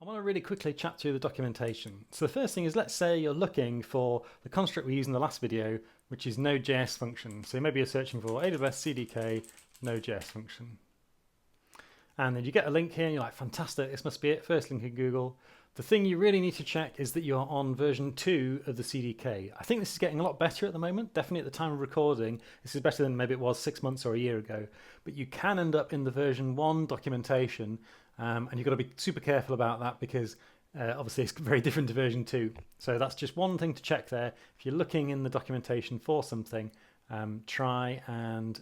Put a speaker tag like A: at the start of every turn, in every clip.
A: I want to really quickly chat through the documentation. So the first thing is, let's say you're looking for the construct we used in the last video, which is Node.js function. So maybe you're searching for AWS CDK Node.js function. And then you get a link here and you're like, fantastic, this must be it. First link in Google. The thing you really need to check is that you're on version 2 of the CDK. I think this is getting a lot better at the moment. Definitely at the time of recording, this is better than maybe it was 6 months or a year ago. But you can end up in the version 1 documentation, and you've got to be super careful about that because obviously it's very different to version 2. So that's just one thing to check there. If you're looking in the documentation for something, try and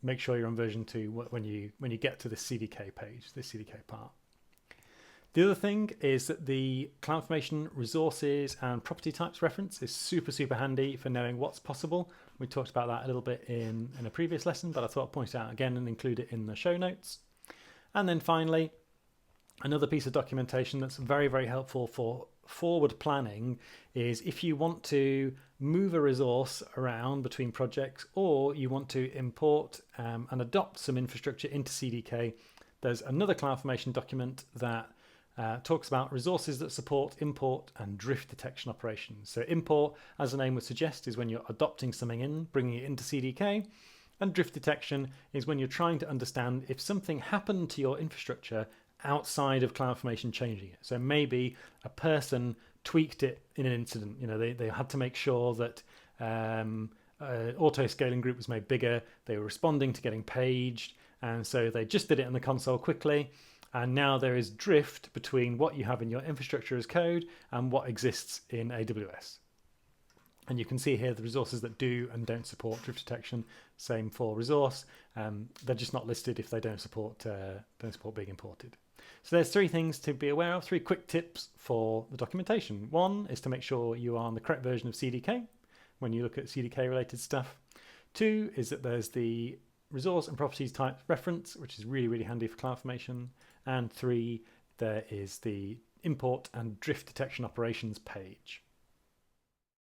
A: make sure you're on version 2 when you get to the CDK page, the CDK part. The other thing is that the CloudFormation resources and property types reference is super handy for knowing what's possible. We talked about that a little bit in a previous lesson, but I thought I'd point it out again and include it in the show notes. And then finally, another piece of documentation that's very helpful for forward planning is if you want to move a resource around between projects, or you want to import and adopt some infrastructure into CDK, there's another CloudFormation document that talks about resources that support import and drift detection operations. So import, as the name would suggest, is when you're adopting something in, bringing it into CDK, and drift detection is when you're trying to understand if something happened to your infrastructure outside of CloudFormation changing it. So maybe a person tweaked it in an incident. You know, they had to make sure that auto-scaling group was made bigger. They were responding to getting paged, and so they just did it in the console quickly. And now there is drift between what you have in your infrastructure as code and what exists in AWS. And you can see here the resources that do and don't support drift detection. Same for resource. They're just not listed if they don't support being imported. So there's 3 things to be aware of, 3 quick tips for the documentation. 1 is to make sure you are on the correct version of CDK when you look at CDK related stuff. 2 is that there's the resource and properties type reference, which is really handy for CloudFormation. And 3, there is the import and drift detection operations page.